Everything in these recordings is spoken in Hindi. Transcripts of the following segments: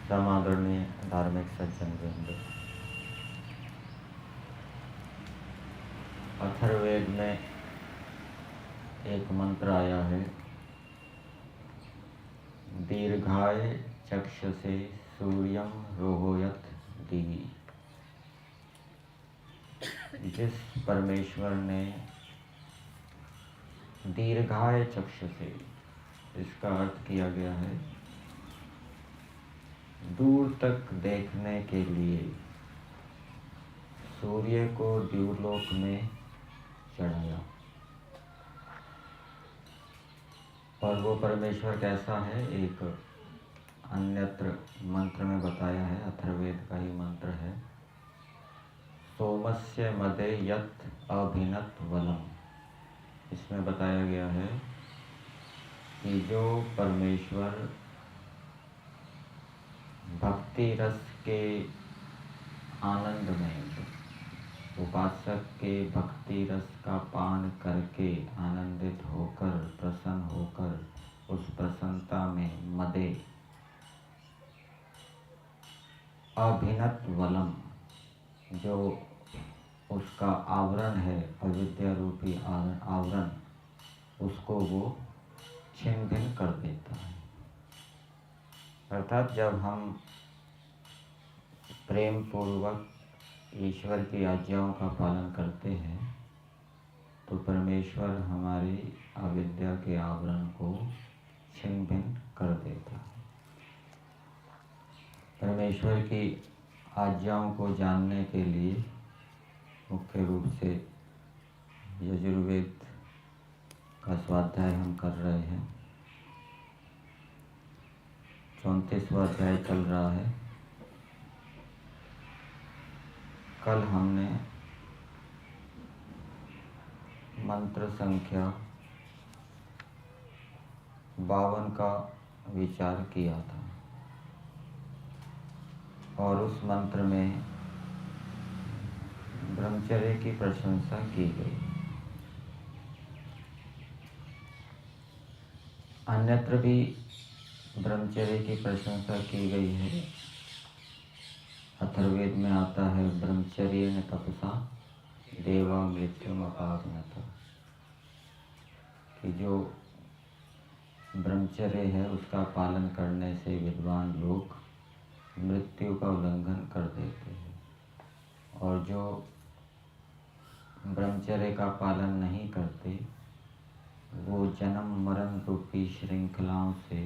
समादरणीय धार्मिक सज्जन वृंद, अथर्ववेद में एक मंत्र आया है, दीर्घाय चक्षुषे सूर्यं रोहयत दिवि। जिस परमेश्वर ने दीर्घाय चक्षुषे, इसका अर्थ किया गया है दूर तक देखने के लिए सूर्य को द्युलोक में चढ़ाया। और वो परमेश्वर कैसा है, एक अन्यत्र मंत्र में बताया है, अथर्ववेद का ही मंत्र है, सोमस्य मदे यत् अभिनत वलम। इसमें बताया गया है कि जो परमेश्वर भक्ति रस के आनंद में, उपासक के भक्ति रस का पान करके आनंदित होकर, प्रसन्न होकर, उस प्रसन्नता में मदे अभिनत वलम, जो उसका आवरण है, अविद्या रूपी आवरण, उसको वो छिन्न भिन्न कर देता है। अर्थात जब हम प्रेम पूर्वक ईश्वर की आज्ञाओं का पालन करते हैं तो परमेश्वर हमारी अविद्या के आवरण को छिन्न भिन्न कर देता है। परमेश्वर की आज्ञाओं को जानने के लिए मुख्य रूप से यजुर्वेद का स्वाध्याय हम कर रहे हैं। 34वां अध्याय चल रहा है। कल हमने मंत्र संख्या 52 का विचार किया था और उस मंत्र में ब्रह्मचर्य की प्रशंसा की गई। अन्यत्र भी ब्रह्मचर्य की प्रशंसा की गई है। अथर्ववेद में आता है, ब्रह्मचर्य ने तपसा देवा मृत्युम अपागनत, कि जो ब्रह्मचर्य है उसका पालन करने से विद्वान लोग मृत्यु का उल्लंघन कर देते हैं, और जो ब्रह्मचर्य का पालन नहीं करते वो जन्म मरण रूपी श्रृंखलाओं से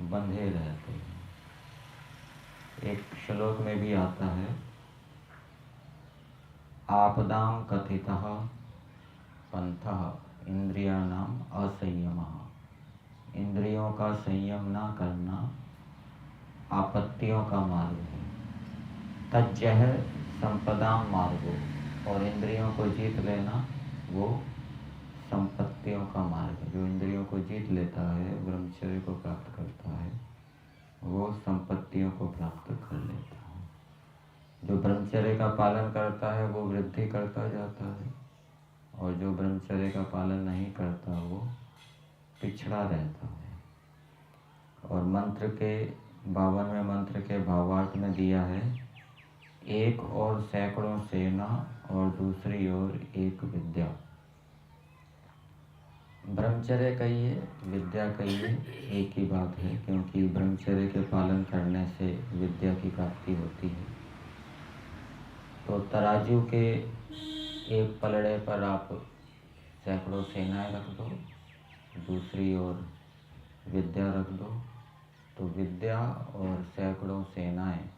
बंधे रहते हैं। एक श्लोक में भी आता है, आपदाम कथितः पंथः इंद्रियाणाम असंयमः। इंद्रियों का संयम ना करना आपत्तियों का मार्ग है। तज्जह संपदाम मार्गो, और इंद्रियों को जीत लेना वो संपत्तियों का मार्ग है। जो इंद्रियों को जीत लेता है, ब्रह्मचर्य को प्राप्त करता है, वो संपत्तियों को प्राप्त कर लेता है। जो ब्रह्मचर्य का पालन करता है वो वृद्धि करता जाता है, और जो ब्रह्मचर्य का पालन नहीं करता वो पिछड़ा रहता है। और मंत्र के 52वें मंत्र के भावार्थ में दिया है, एक और सैकड़ों सेना और दूसरी ओर एक विद्या। ब्रह्मचर्य कहिए, विद्या कहिए, एक ही बात है, क्योंकि ब्रह्मचर्य के पालन करने से विद्या की प्राप्ति होती है। तो तराजू के एक पलड़े पर आप सैकड़ों सेनाएं रख दो, दूसरी ओर विद्या रख दो, तो विद्या और सैकड़ों सेनाएं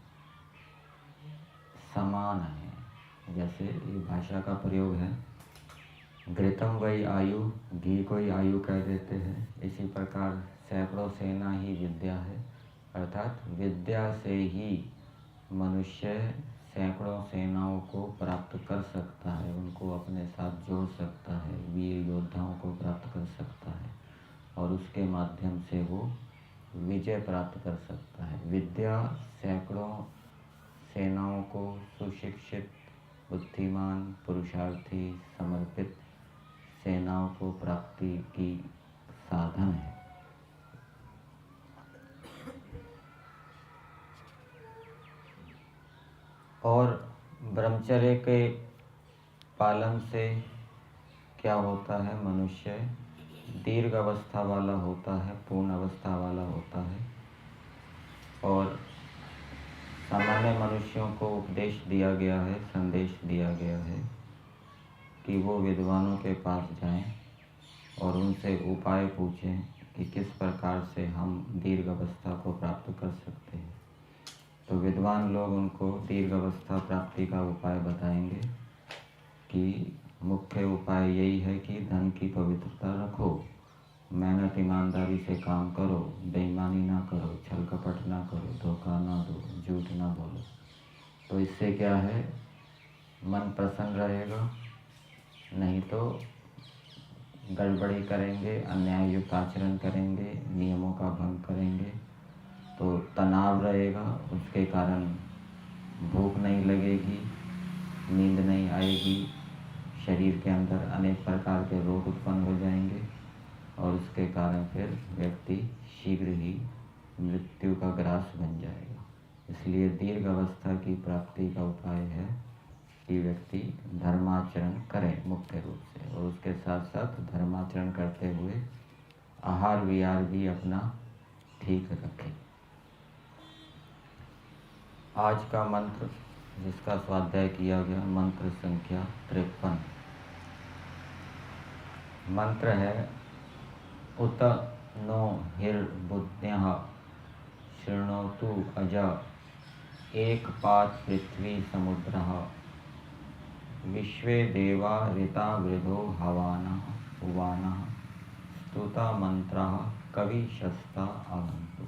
समान हैं। जैसे ये भाषा का प्रयोग है, घृतम वही आयु, घी को ही आयु कह देते हैं। इसी प्रकार सैकड़ों सेना ही विद्या है। अर्थात विद्या से ही मनुष्य सैकड़ों सेनाओं को प्राप्त कर सकता है, उनको अपने साथ जोड़ सकता है, वीर योद्धाओं को प्राप्त कर सकता है और उसके माध्यम से वो विजय प्राप्त कर सकता है। विद्या सैकड़ों सेनाओं को सुशिक्षित, बुद्धिमान, पुरुषार्थी, समर्पित सेनाओं को प्राप्ति की साधन है। और ब्रह्मचर्य के पालन से क्या होता है? मनुष्य दीर्घ अवस्था वाला होता है, पूर्ण अवस्था वाला होता है। और सामान्य मनुष्यों को उपदेश दिया गया है, संदेश दिया गया है कि वो विद्वानों के पास जाएं और उनसे उपाय पूछें कि किस प्रकार से हम दीर्घ अवस्था को प्राप्त कर सकते हैं। तो विद्वान लोग उनको दीर्घ अवस्था प्राप्ति का उपाय बताएंगे कि मुख्य उपाय यही है कि धन की पवित्रता रखो, मेहनत ईमानदारी से काम करो, बेईमानी ना करो, छल कपट ना करो, धोखा ना दो, झूठ ना बोलो। तो इससे क्या है? मन प्रसन्न रहेगा, नहीं तो गड़बड़ी करेंगे, अन्याय युक्त आचरण करेंगे, नियमों का भंग करेंगे तो तनाव रहेगा, उसके कारण भूख नहीं लगेगी, नींद नहीं आएगी, शरीर के अंदर अनेक प्रकार के रोग उत्पन्न हो जाएंगे और उसके कारण फिर व्यक्ति शीघ्र ही मृत्यु का ग्रास बन जाएगा। इसलिए दीर्घ अवस्था की प्राप्ति का उपाय है कि व्यक्ति धर्माचरण करे मुख्य रूप से, और उसके साथ साथ धर्माचरण करते हुए आहार विहार भी अपना ठीक रखे। आज का मंत्र जिसका स्वाध्याय किया गया, मंत्र संख्या 53। मंत्र है उत नो हिर्बुद्ध्यः शृणोतु अज एक पात पृथ्वी समुद्रः विश्वे देवा ऋता वृधो हवानः उवानः स्तुता मंत्रः कवि शस्ता आगन्तु।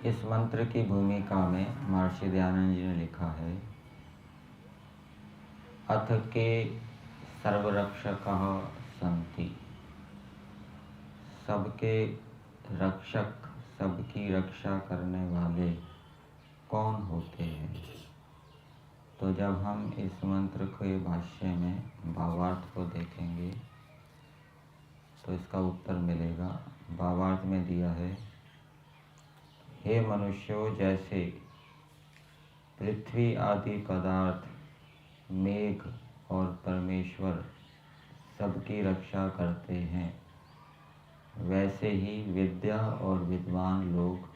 इस मंत्र की भूमिका में महर्षि दयानंद जी ने लिखा है, अथ के सर्वरक्षकः सन्ति, सबके रक्षक, सबकी रक्षा करने वाले कौन होते हैं? तो जब हम इस मंत्र के भाष्य में भावार्थ को देखेंगे तो इसका उत्तर मिलेगा। भावार्थ में दिया है, हे मनुष्यों, जैसे पृथ्वी आदि पदार्थ, मेघ और परमेश्वर सबकी रक्षा करते हैं, वैसे ही विद्या और विद्वान लोग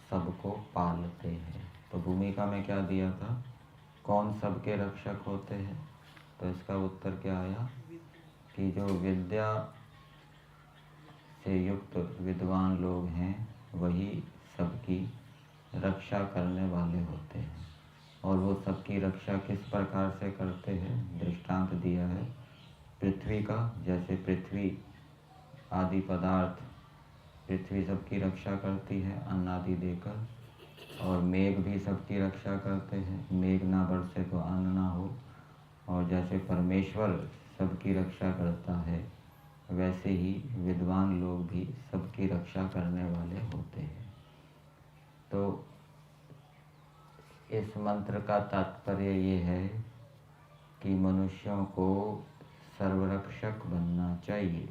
सबको पालते हैं। तो भूमिका में क्या दिया था? कौन सबके रक्षक होते हैं? तो इसका उत्तर क्या आया कि जो विद्या से युक्त विद्वान लोग हैं वही सबकी रक्षा करने वाले होते हैं। और वो सबकी रक्षा किस प्रकार से करते हैं? दृष्टांत दिया है पृथ्वी का। जैसे पृथ्वी आदि पदार्थ, पृथ्वी सबकी रक्षा करती है अन्न आदि देकर, और मेघ भी सबकी रक्षा करते हैं, मेघ ना बरसे तो अन्न ना हो। और जैसे परमेश्वर सबकी रक्षा करता है, वैसे ही विद्वान लोग भी सबकी रक्षा करने वाले होते हैं। तो इस मंत्र का तात्पर्य ये है कि मनुष्यों को सर्वरक्षक बनना चाहिए।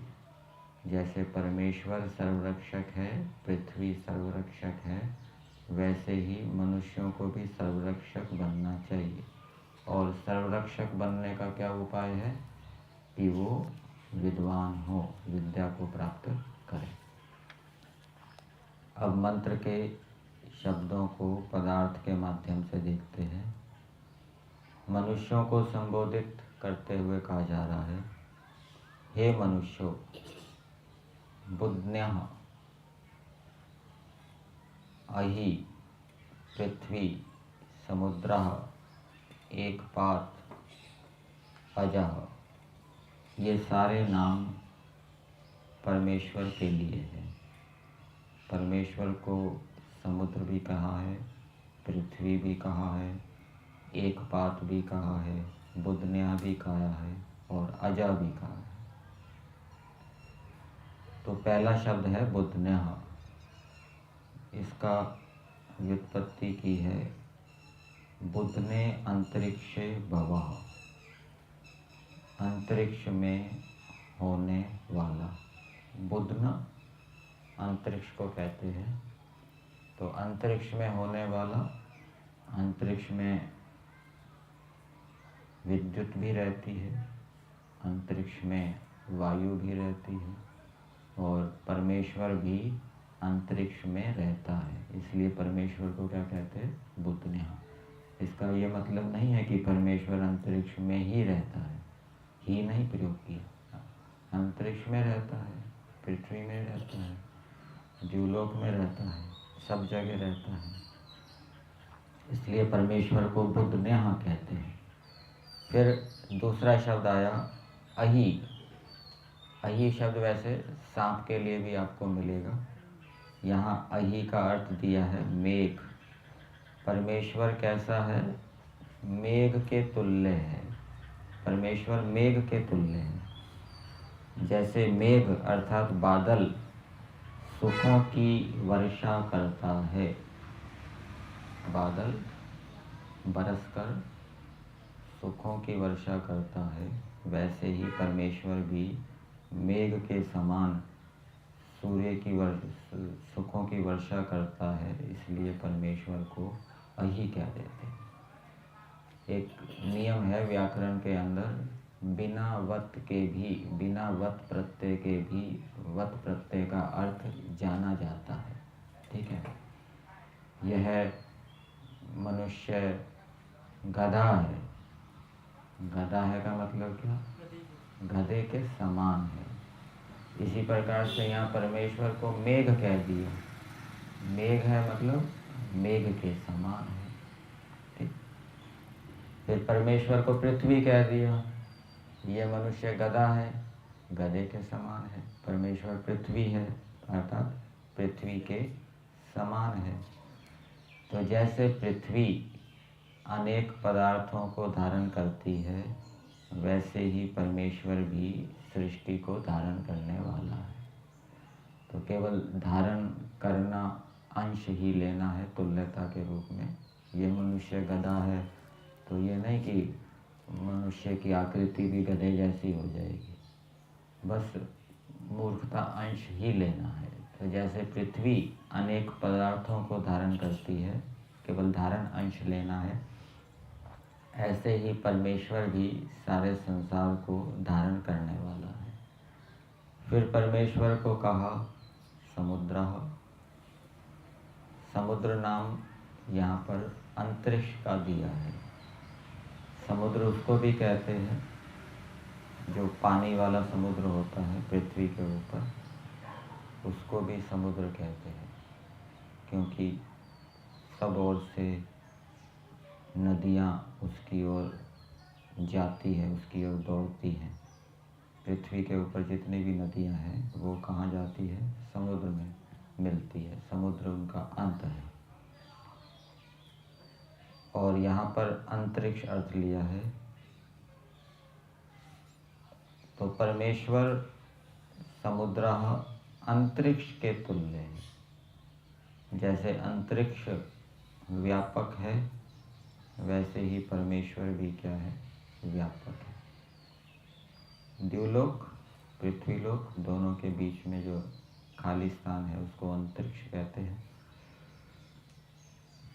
जैसे परमेश्वर सर्वरक्षक है, पृथ्वी सर्वरक्षक है, वैसे ही मनुष्यों को भी सर्वरक्षक बनना चाहिए। और सर्वरक्षक बनने का क्या उपाय है? कि वो विद्वान हो, विद्या को प्राप्त करें। अब मंत्र के शब्दों को पदार्थ के माध्यम से देखते हैं। मनुष्यों को संबोधित करते हुए कहा जा रहा है, हे मनुष्यों, बुद्ध्यः अहि पृथ्वी समुद्रः एकपात अजः, ये सारे नाम परमेश्वर के लिए हैं। परमेश्वर को समुद्र भी कहा है, पृथ्वी भी कहा है, एक पात भी कहा है, बुधन्या भी कहा है और अजा भी कहा है। तो पहला शब्द है बुधन्या। इसका व्युत्पत्ति की है बुधने अंतरिक्षे भवः, अंतरिक्ष में होने वाला। बुधन अंतरिक्ष को कहते हैं। तो अंतरिक्ष में होने वाला, अंतरिक्ष में विद्युत भी रहती है, अंतरिक्ष में वायु भी रहती है और परमेश्वर भी अंतरिक्ष में रहता है। इसलिए परमेश्वर को क्या कहते हैं? बुधन्या। इसका ये मतलब नहीं है कि परमेश्वर अंतरिक्ष में ही रहता है, ही नहीं प्रयोग किया। अंतरिक्ष में रहता है, पृथ्वी में रहता है, द्युलोक में रहता है, सब जगह रहता है। इसलिए परमेश्वर को बुधन्या कहते हैं। फिर दूसरा शब्द आया अहि। अहि शब्द वैसे सांप के लिए भी आपको मिलेगा। यहाँ अहि का अर्थ दिया है मेघ। परमेश्वर कैसा है? मेघ के तुल्य है। परमेश्वर मेघ के तुल्य है। जैसे मेघ अर्थात बादल सुखों की वर्षा करता है, बादल बरसकर सुखों की वर्षा करता है, वैसे ही परमेश्वर भी मेघ के समान सूर्य की सुखों की वर्षा करता है। इसलिए परमेश्वर को अहि कह देते हैं। एक नियम है व्याकरण के अंदर, बिना वत के भी, बिना वत प्रत्यय के भी वत प्रत्यय का अर्थ जाना जाता है। ठीक है। यह मनुष्य गधा है। गधा है का मतलब क्या? गधे के समान है। इसी प्रकार से यहाँ परमेश्वर को मेघ कह दिया। मेघ है मतलब मेघ के समान है। ठीक। फिर परमेश्वर को पृथ्वी कह दिया। ये मनुष्य गधा है, गधे के समान है। परमेश्वर पृथ्वी है अर्थात पृथ्वी के समान है। तो जैसे पृथ्वी अनेक पदार्थों को धारण करती है, वैसे ही परमेश्वर भी सृष्टि को धारण करने वाला है। तो केवल धारण करना, अंश ही लेना है तुल्यता के रूप में। ये मनुष्य गधा है तो ये नहीं कि मनुष्य की आकृति भी गधे जैसी हो जाएगी, बस मूर्खता अंश ही लेना है। तो जैसे पृथ्वी अनेक पदार्थों को धारण करती है, केवल धारण अंश लेना है, ऐसे ही परमेश्वर भी सारे संसार को धारण करने वाला है। फिर परमेश्वर को कहा समुद्र। समुद्र नाम यहाँ पर अंतरिक्ष का दिया है। समुद्र उसको भी कहते हैं जो पानी वाला समुद्र होता है पृथ्वी के ऊपर, उसको भी समुद्र कहते हैं, क्योंकि सब ओर से नदियाँ उसकी ओर जाती है, उसकी ओर दौड़ती हैं। पृथ्वी के ऊपर जितनी भी नदियाँ हैं वो कहाँ जाती है? समुद्र में मिलती है। समुद्र उनका अंत है। और यहाँ पर अंतरिक्ष अर्थ लिया है। तो परमेश्वर समुद्र अंतरिक्ष के तुल्य है। जैसे अंतरिक्ष व्यापक है, वैसे ही परमेश्वर भी क्या है? व्यापक है। द्युलोक, पृथ्वीलोक, दोनों के बीच में जो खाली स्थान है उसको अंतरिक्ष कहते हैं।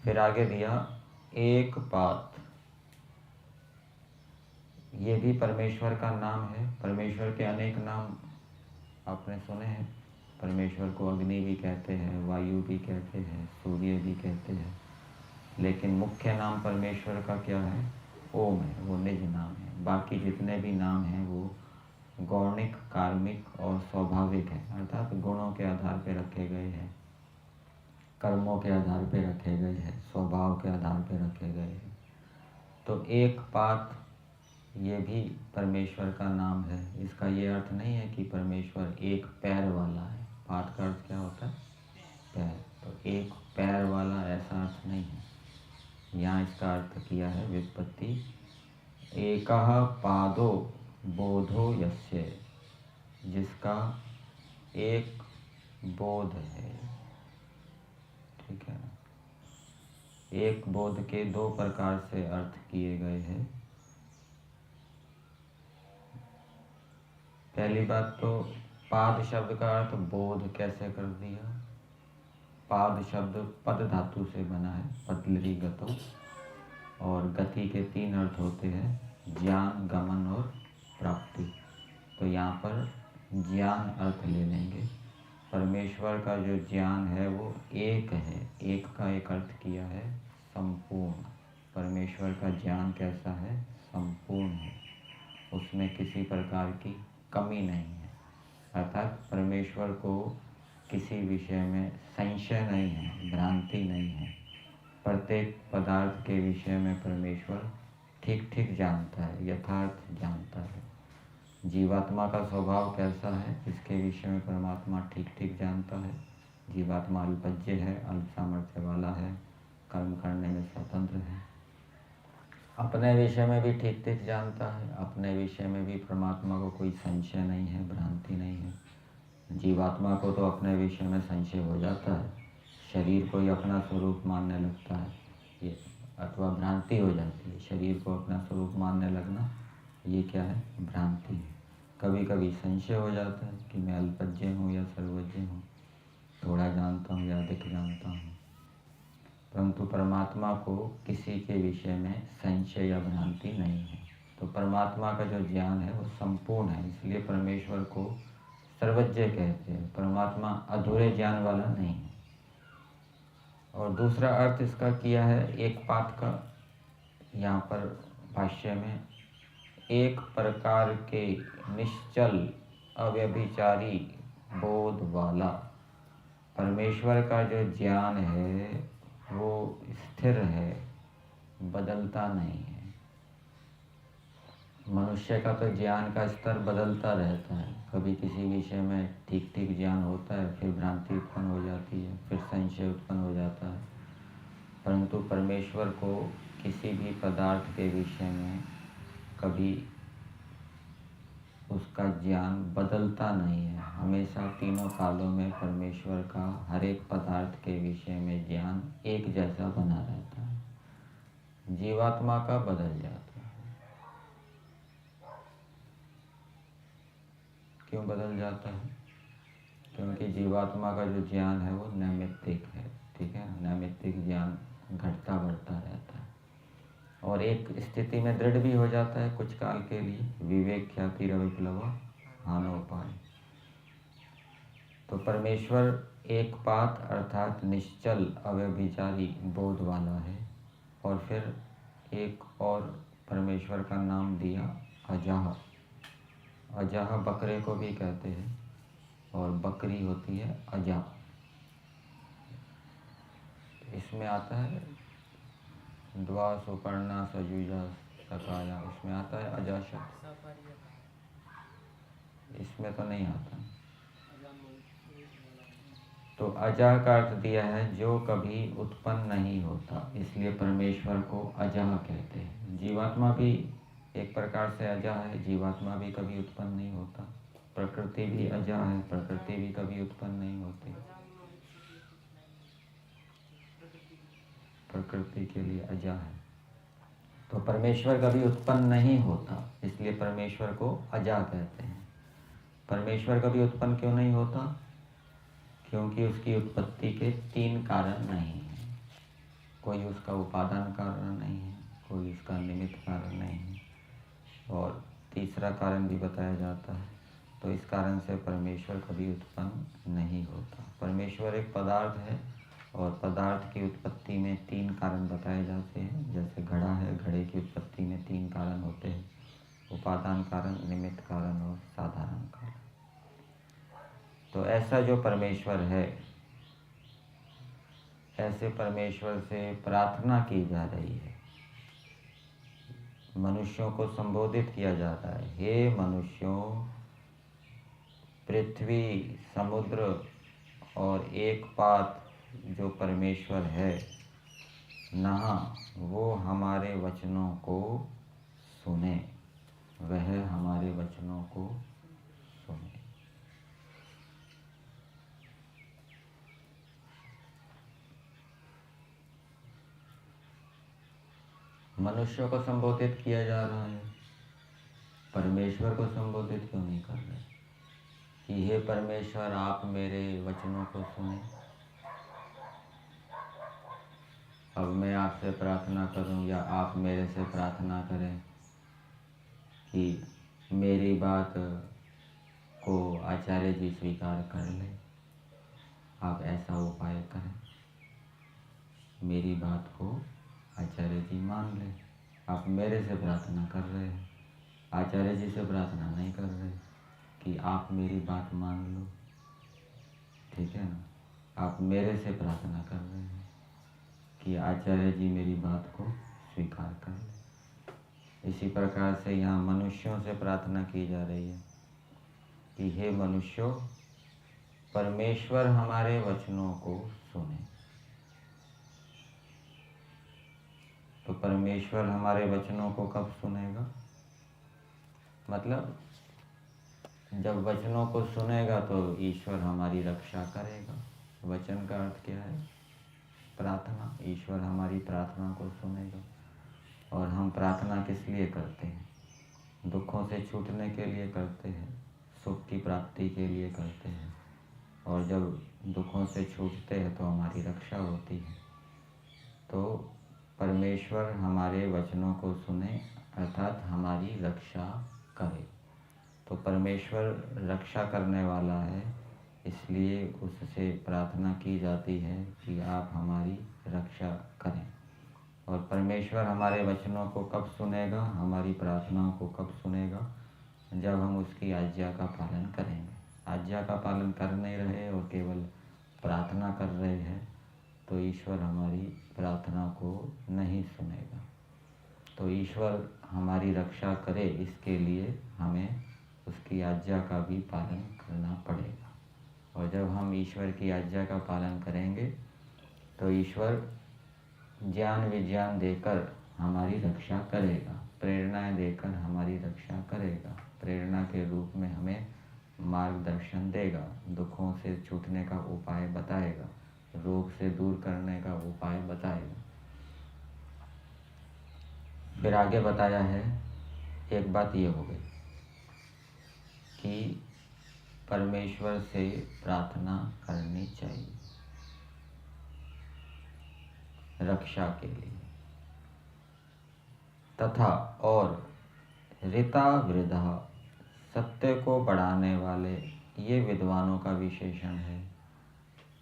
फिर आगे दिया एक पात। ये भी परमेश्वर का नाम है। परमेश्वर के अनेक नाम आपने सुने हैं। परमेश्वर को अग्नि भी कहते हैं, वायु भी कहते हैं, सूर्य भी कहते हैं, लेकिन मुख्य नाम परमेश्वर का क्या है? ओम है, वो निज नाम है। बाकी जितने भी नाम हैं वो गौणिक, कार्मिक और स्वाभाविक है, अर्थात गुणों के आधार पर रखे गए हैं, कर्मों के आधार पर रखे गए हैं, स्वभाव के आधार पर रखे गए हैं। तो एक पात ये भी परमेश्वर का नाम है। इसका ये अर्थ नहीं है कि परमेश्वर एक पैर वाला है। पात का अर्थ क्या होता है? पैर। तो एक पैर वाला, ऐसा अर्थ नहीं है। यहाँ इसका अर्थ किया है व्युत्पत्ति, एकः पादो बोधो यस्य, जिसका एक बोध है। ठीक है ना। एक बोध के दो प्रकार से अर्थ किए गए हैं। पहली बात तो पाद शब्द का अर्थ बोध कैसे कर दिया। पाद शब्द पद धातु से बना है, पदलरी गतो, और गति के तीन अर्थ होते हैं, ज्ञान, गमन और प्राप्ति। तो यहाँ पर ज्ञान अर्थ ले लेंगे। परमेश्वर का जो ज्ञान है वो एक है, एक का एक अर्थ किया है संपूर्ण। परमेश्वर का ज्ञान कैसा है, संपूर्ण है, उसमें किसी प्रकार की कमी नहीं है। अर्थात परमेश्वर को किसी विषय में संशय नहीं है, भ्रांति नहीं है। प्रत्येक पदार्थ के विषय में परमेश्वर ठीक ठीक जानता है, यथार्थ जानता है। जीवात्मा का स्वभाव कैसा है, इसके विषय में परमात्मा ठीक ठीक जानता है। जीवात्मा अल्पज्ञ है, अल्प सामर्थ्य वाला है, कर्म करने में स्वतंत्र है। अपने विषय में भी ठीक ठीक जानता है, अपने विषय में भी परमात्मा को कोई संशय नहीं है, भ्रांति नहीं है। जीवात्मा को तो अपने विषय में संशय हो जाता है, शरीर को ही अपना स्वरूप मानने लगता है, ये अथवा भ्रांति हो जाती है। शरीर को अपना स्वरूप मानने लगना, ये क्या है, भ्रांति है। कभी कभी संशय हो जाता है कि मैं अल्पज्ञ हूँ या सर्वज्ञ हूँ, थोड़ा जानता हूँ या अधिक जानता हूँ। परंतु परमात्मा को किसी के विषय में संशय या भ्रांति नहीं है। तो परमात्मा का जो ज्ञान है वो संपूर्ण है, इसलिए परमेश्वर को सर्वज्ञ कहते हैं। परमात्मा अधूरे ज्ञान वाला नहीं है। और दूसरा अर्थ इसका किया है एक पात का, यहाँ पर भाष्य में, एक प्रकार के निश्चल अव्यभिचारी बोध वाला। परमेश्वर का जो ज्ञान है वो स्थिर है, बदलता नहीं है। मनुष्य का तो ज्ञान का स्तर बदलता रहता है, कभी किसी विषय में ठीक ठीक ज्ञान होता है, फिर भ्रांति उत्पन्न हो जाती है, फिर संशय उत्पन्न हो जाता है। परंतु परमेश्वर को किसी भी पदार्थ के विषय में कभी उसका ज्ञान बदलता नहीं है। हमेशा तीनों कालों में परमेश्वर का हर एक पदार्थ के विषय में ज्ञान एक जैसा बना रहता है। जीवात्मा का बदल जाता है। क्यों बदल जाता है? क्योंकि जीवात्मा का जो ज्ञान है वो नैमित्तिक है। ठीक है, नैमित्तिक ज्ञान घटता बढ़ता रहता है और एक स्थिति में दृढ़ भी हो जाता है कुछ काल के लिए। विवेक ख्याति रविप्लव हानोपाय। तो परमेश्वर एक पात अर्थात निश्चल अव्यभिचारी बोध वाला है। और फिर एक और परमेश्वर का नाम दिया अजाह। अजाह बकरे को भी कहते हैं और बकरी होती है अजा। इसमें आता है द्वा सुपर्णा सजुजा सकाया, इसमें आता है अजा शब्द, इसमें तो नहीं आता। तो अजा का अर्थ दिया है जो कभी उत्पन्न नहीं होता, इसलिए परमेश्वर को अजा कहते हैं। जीवात्मा भी एक प्रकार से अजा है, जीवात्मा भी कभी उत्पन्न नहीं होता। प्रकृति भी अजा है, प्रकृति भी कभी उत्पन्न नहीं होती। प्रकृति के लिए अजा है। तो परमेश्वर कभी उत्पन्न नहीं होता, इसलिए परमेश्वर को अजा कहते हैं। परमेश्वर कभी उत्पन्न क्यों नहीं होता? क्योंकि उसकी उत्पत्ति के तीन कारण नहीं है। कोई उसका उपादान कारण नहीं है, कोई उसका निमित्त कारण नहीं है, और तीसरा कारण भी बताया जाता है। तो इस कारण से परमेश्वर कभी उत्पन्न नहीं होता। परमेश्वर एक पदार्थ है और पदार्थ की उत्पत्ति में तीन कारण बताए जाते हैं। जैसे घड़ा है, घड़े की उत्पत्ति में तीन कारण होते हैं, उपादान कारण, निमित्त कारण और साधारण कारण। तो ऐसा जो परमेश्वर है, ऐसे परमेश्वर से प्रार्थना की जा रही है। मनुष्यों को संबोधित किया जाता है, हे मनुष्यों, पृथ्वी, समुद्र और एक पात जो परमेश्वर है नहा वो हमारे वचनों को सुने, वह हमारे वचनों को सुने। मनुष्यों को संबोधित किया जा रहा है, परमेश्वर को संबोधित क्यों नहीं कर रहे कि हे परमेश्वर आप मेरे वचनों को सुने। अब मैं आपसे प्रार्थना करूं या आप मेरे से प्रार्थना करें कि मेरी बात को आचार्य जी स्वीकार कर लें, आप ऐसा उपाय करें। मेरी बात को आचार्य जी मान लें। आप मेरे से प्रार्थना कर रहे हैं, आचार्य जी से प्रार्थना नहीं कर रहे कि आप मेरी बात मान लो, ठीक है ना। आप मेरे से प्रार्थना कर रहे हैं कि आचार्य जी मेरी बात को स्वीकार कर लें। इसी प्रकार से यहाँ मनुष्यों से प्रार्थना की जा रही है कि हे मनुष्यों, परमेश्वर हमारे वचनों को सुने। तो परमेश्वर हमारे वचनों को कब सुनेगा? मतलब जब वचनों को सुनेगा तो ईश्वर हमारी रक्षा करेगा। वचन का अर्थ क्या है? प्रार्थना। ईश्वर हमारी प्रार्थना को सुनेगा। और हम प्रार्थना किस लिए करते हैं? दुखों से छूटने के लिए करते हैं, सुख की प्राप्ति के लिए करते हैं। और जब दुखों से छूटते हैं तो हमारी रक्षा होती है। तो परमेश्वर हमारे वचनों को सुने अर्थात हमारी रक्षा करे। तो परमेश्वर रक्षा करने वाला है, इसलिए उससे प्रार्थना की जाती है कि आप हमारी रक्षा करें। और परमेश्वर हमारे वचनों को कब सुनेगा, हमारी प्रार्थनाओं को कब सुनेगा? जब हम उसकी आज्ञा का पालन करेंगे। आज्ञा का पालन कर नहीं रहे और केवल प्रार्थना कर रहे हैं तो ईश्वर हमारी प्रार्थना को नहीं सुनेगा। तो ईश्वर हमारी रक्षा करे, इसके लिए हमें उसकी आज्ञा का भी पालन करना पड़ेगा। और जब हम ईश्वर की आज्ञा का पालन करेंगे तो ईश्वर ज्ञान विज्ञान देकर हमारी रक्षा करेगा, प्रेरणाएं देकर हमारी रक्षा करेगा, प्रेरणा के रूप में हमें मार्गदर्शन देगा, दुखों से छूटने का उपाय बताएगा, रोग से दूर करने का उपाय बताएगा। फिर आगे बताया है, एक बात ये हो गई कि परमेश्वर से प्रार्थना करनी चाहिए रक्षा के लिए, तथा और ऋता वृद्धा सत्य को बढ़ाने वाले, ये विद्वानों का विशेषण है।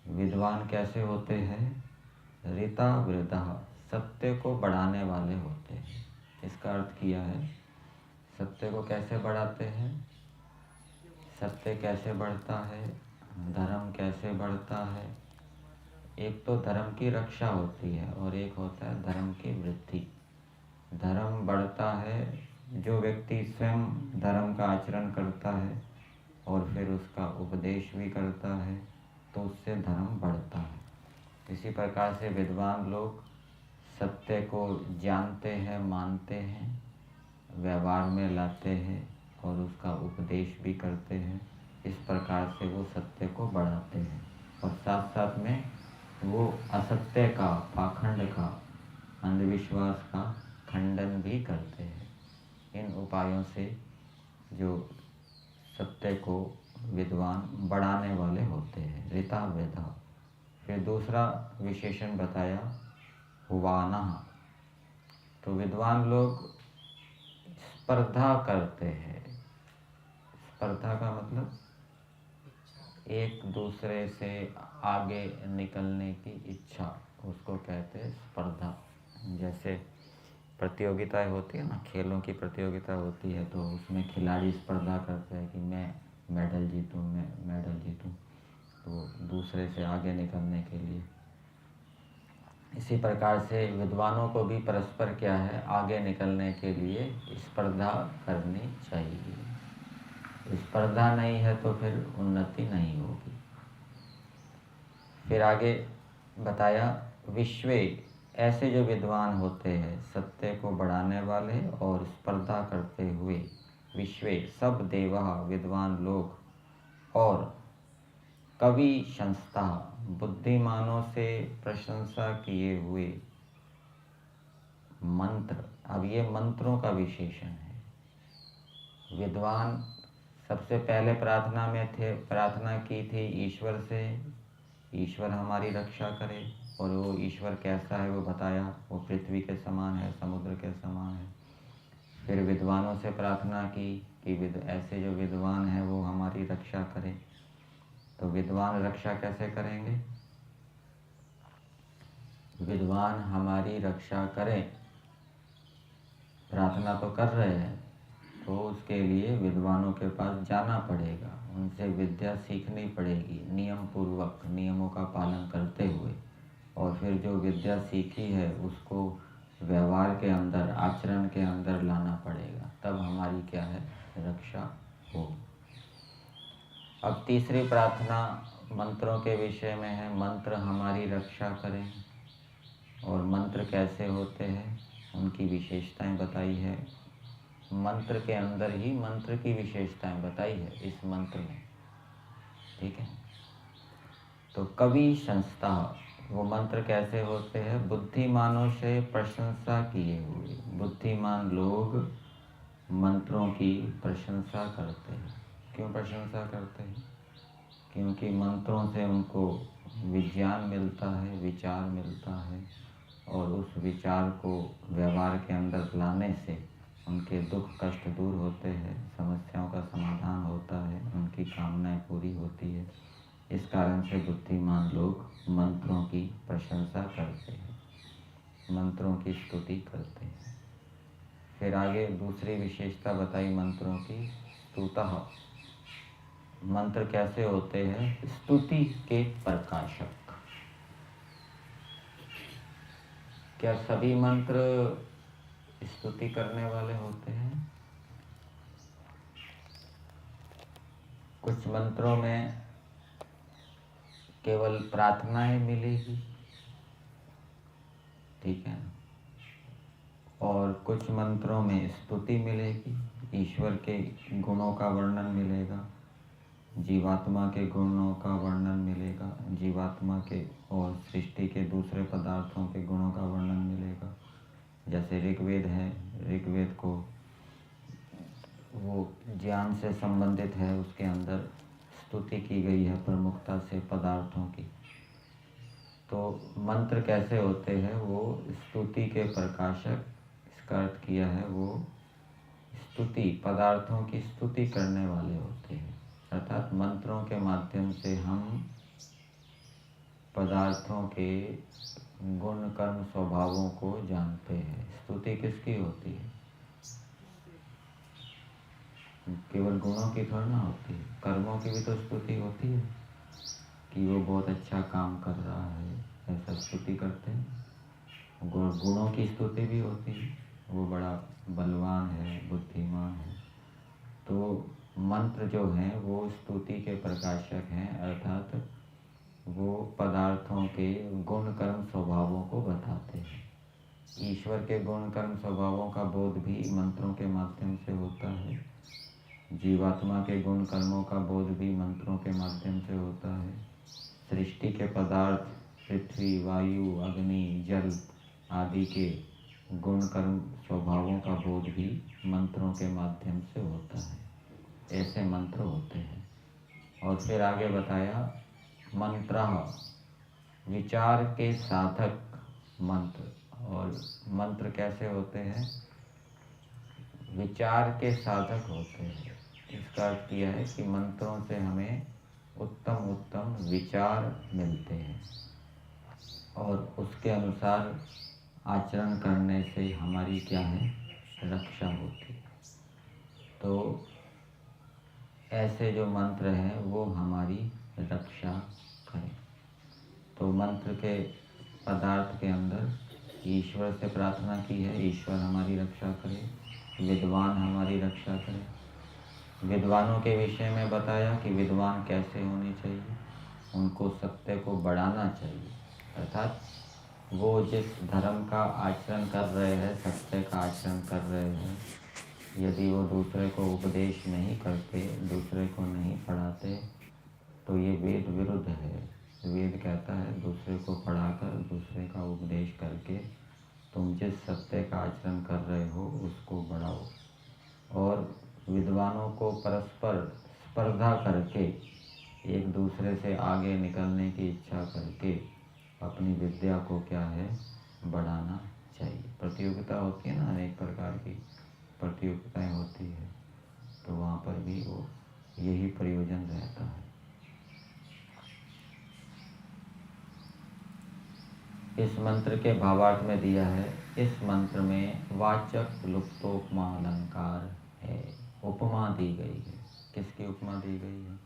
विद्वान कैसे होते हैं? ऋता वृद्धा सत्य को बढ़ाने वाले होते हैं। इसका अर्थ किया है, सत्य को कैसे बढ़ाते हैं? सत्य कैसे बढ़ता है? धर्म कैसे बढ़ता है? एक तो धर्म की रक्षा होती है और एक होता है धर्म की वृद्धि। धर्म बढ़ता है जो व्यक्ति स्वयं धर्म का आचरण करता है और फिर उसका उपदेश भी करता है, तो उससे धर्म बढ़ता है। इसी प्रकार से विद्वान लोग सत्य को जानते हैं, मानते हैं, व्यवहार में लाते हैं और उसका उपदेश भी करते हैं। इस प्रकार से वो सत्य को बढ़ाते हैं और साथ साथ में वो असत्य का, पाखंड का, अंधविश्वास का खंडन भी करते हैं। इन उपायों से जो सत्य को विद्वान बढ़ाने वाले होते हैं, ऋता वृद्धा। फिर दूसरा विशेषण बताया, हुवाना। तो विद्वान लोग स्पर्धा करते हैं। स्पर्धा का मतलब एक दूसरे से आगे निकलने की इच्छा, उसको कहते हैं स्पर्धा। जैसे प्रतियोगिताएं होती है ना, खेलों की प्रतियोगिता होती है तो उसमें खिलाड़ी स्पर्धा करते हैं कि मैं मेडल जीतूं, मैं मेडल जीतूं, तो दूसरे से आगे निकलने के लिए। इसी प्रकार से विद्वानों को भी परस्पर क्या है, आगे निकलने के लिए स्पर्धा करनी चाहिए। स्पर्धा नहीं है तो फिर उन्नति नहीं होगी। फिर आगे बताया विश्वे, ऐसे जो विद्वान होते हैं सत्य को बढ़ाने वाले और स्पर्धा करते हुए, विश्वे सब देवा विद्वान लोग और कवि संस्था बुद्धिमानों से प्रशंसा किए हुए मंत्र। अब ये मंत्रों का विशेषण है। विद्वान सबसे पहले प्रार्थना में थे, प्रार्थना की थी ईश्वर से, ईश्वर हमारी रक्षा करे, और वो ईश्वर कैसा है वो बताया, वो पृथ्वी के समान है, समुद्र के समान है। फिर विद्वानों से प्रार्थना की कि ऐसे जो विद्वान हैं वो हमारी रक्षा करें। तो विद्वान रक्षा कैसे करेंगे? विद्वान हमारी रक्षा करें, प्रार्थना तो कर रहे हैं, तो उसके लिए विद्वानों के पास जाना पड़ेगा, उनसे विद्या सीखनी पड़ेगी नियम पूर्वक, नियमों का पालन करते हुए, और फिर जो विद्या सीखी है उसको व्यवहार के अंदर, आचरण के अंदर लाना पड़ेगा, तब हमारी क्या है, रक्षा हो। अब तीसरी प्रार्थना मंत्रों के विषय में है, मंत्र हमारी रक्षा करें, और मंत्र कैसे होते हैं उनकी विशेषताएं बताई है। मंत्र के अंदर ही मंत्र की विशेषताएं बताई है इस मंत्र में, ठीक है। तो कवि संस्था, वो मंत्र कैसे होते हैं, बुद्धिमानों से प्रशंसा किए हुए, बुद्धिमान लोग मंत्रों की प्रशंसा करते हैं। क्यों प्रशंसा करते हैं? क्योंकि मंत्रों से उनको विज्ञान मिलता है, विचार मिलता है, और उस विचार को व्यवहार के अंदर लाने से उनके दुख कष्ट दूर होते हैं, समस्याओं का समाधान होता है, उनकी कामनाएं पूरी होती है। इस कारण से बुद्धिमान लोग मंत्रों की प्रशंसा करते हैं, मंत्रों की स्तुति करते हैं। फिर आगे दूसरी विशेषता बताई मंत्रों की, स्तुतः, मंत्र कैसे होते हैं, स्तुति के प्रकाशक। क्या सभी मंत्र स्तुति करने वाले होते हैं? कुछ मंत्रों में केवल प्रार्थनाएं मिलेगी, ठीक है, और कुछ मंत्रों में स्तुति मिलेगी, ईश्वर के गुणों का वर्णन मिलेगा, जीवात्मा के गुणों का वर्णन मिलेगा, जीवात्मा के और सृष्टि के दूसरे पदार्थों के गुणों का वर्णन मिलेगा। जैसे ऋग्वेद है, ऋग्वेद को वो ज्ञान से संबंधित है, उसके अंदर स्तुति की गई है प्रमुखता से पदार्थों की। तो मंत्र कैसे होते हैं, वो स्तुति के प्रकाशक, इसका अर्थ किया है वो स्तुति, पदार्थों की स्तुति करने वाले होते हैं। अर्थात मंत्रों के माध्यम से हम पदार्थों के गुण कर्म स्वभावों को जानते हैं। स्तुति किसकी होती है? केवल गुणों की थोड़ी ना होती है, कर्मों की भी तो स्तुति होती है कि वो बहुत अच्छा काम कर रहा है, ऐसा स्तुति करते हैं। गुणों की स्तुति भी होती है, वो बड़ा बलवान है, बुद्धिमान है। तो मंत्र जो हैं वो स्तुति के प्रकाशक हैं, अर्थात वो पदार्थों के गुण कर्म स्वभावों को बताते हैं। ईश्वर के गुण कर्म स्वभावों का बोध भी मंत्रों के माध्यम से होता है, जीवात्मा के गुण कर्मों का बोध भी मंत्रों के माध्यम से होता है, सृष्टि के पदार्थ, पृथ्वी, वायु, अग्नि, जल आदि के गुण कर्म स्वभावों का बोध भी मंत्रों के माध्यम से होता है। ऐसे मंत्र होते हैं। और फिर आगे बताया मंत्रः, विचार के साधक मंत्र। और मंत्र कैसे होते हैं? विचार के साधक होते हैं। इसका अर्थ किया है कि मंत्रों से हमें उत्तम उत्तम विचार मिलते हैं, और उसके अनुसार आचरण करने से हमारी क्या है, रक्षा होती है। तो ऐसे जो मंत्र हैं वो हमारी रक्षा करें। तो मंत्र के पदार्थ के अंदर ईश्वर से प्रार्थना की है, ईश्वर हमारी रक्षा करे, विद्वान हमारी रक्षा करे। विद्वानों के विषय में बताया कि विद्वान कैसे होने चाहिए, उनको सत्य को बढ़ाना चाहिए अर्थात वो जिस धर्म का आचरण कर रहे हैं, सत्य का आचरण कर रहे हैं, यदि वो दूसरे को उपदेश नहीं करते, दूसरे को नहीं पढ़ाते, तो ये वेद विरुद्ध है। वेद कहता है दूसरे को पढ़ाकर, दूसरे का उपदेश करके तुम जिस सत्य का आचरण कर रहे हो उसको बढ़ाओ। और विद्वानों को परस्पर स्पर्धा करके, एक दूसरे से आगे निकलने की इच्छा करके अपनी विद्या को क्या है, बढ़ाना चाहिए। प्रतियोगिता होती है ना, अनेक प्रकार की प्रतियोगिताएं होती है, तो वहाँ पर भी वो यही प्रयोजन रहता है। इस मंत्र के भावार्थ में दिया है, इस मंत्र में वाचक् लुप्तोपमा अलंकार है, उपमा दी गई है। किसकी उपमा दी गई है?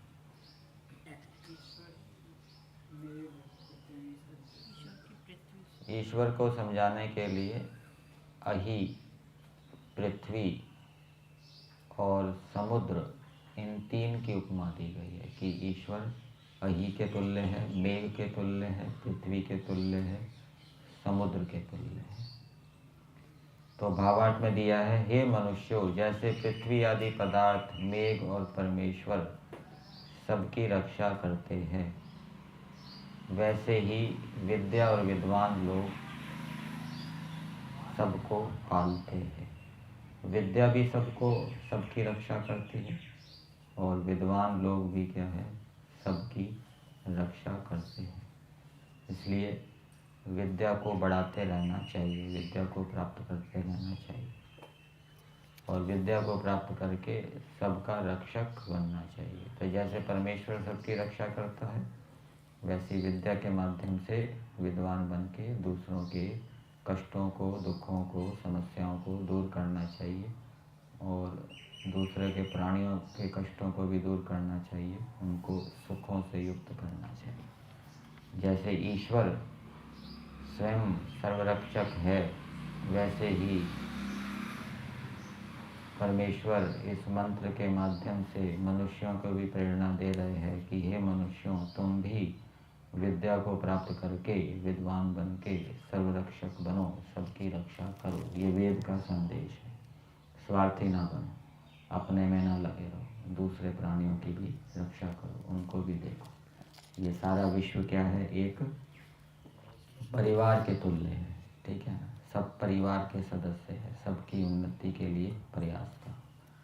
ईश्वर को समझाने के लिए अहि, पृथ्वी और समुद्र, इन तीन की उपमा दी गई है कि ईश्वर अहि के तुल्य है, मेघ के तुल्य है, पृथ्वी के तुल्य है, समुद्र के तुल्य है। तो भावार्थ में दिया है, हे मनुष्यों, जैसे पृथ्वी आदि पदार्थ, मेघ और परमेश्वर सबकी रक्षा करते हैं, वैसे ही विद्या और विद्वान लोग सबको पालते हैं। विद्या भी सबकी रक्षा करती है और विद्वान लोग भी क्या है, सबकी रक्षा करते हैं। इसलिए विद्या को बढ़ाते रहना चाहिए, विद्या को प्राप्त करते रहना चाहिए और विद्या को प्राप्त करके सबका रक्षक बनना चाहिए। तो जैसे परमेश्वर सबकी रक्षा करता है, वैसी विद्या के माध्यम से विद्वान बन के दूसरों के कष्टों को, दुखों को, समस्याओं को दूर करना चाहिए और दूसरे के प्राणियों के कष्टों को भी दूर करना चाहिए, उनको सुखों से युक्त करना चाहिए। जैसे ईश्वर स्वयं सर्वरक्षक है, वैसे ही परमेश्वर इस मंत्र के माध्यम से मनुष्यों को भी प्रेरणा दे रहे हैं कि हे मनुष्यों, तुम भी विद्या को प्राप्त करके विद्वान बन के सर्वरक्षक बनो, सबकी रक्षा करो। ये वेद का संदेश है। स्वार्थी ना बनो, अपने में ना लगे रहो, दूसरे प्राणियों की भी रक्षा करो, उनको भी देखो। ये सारा विश्व क्या है, एक परिवार के तुल्य है, ठीक है ना। सब परिवार के सदस्य हैं, सबकी उन्नति के लिए प्रयास करो।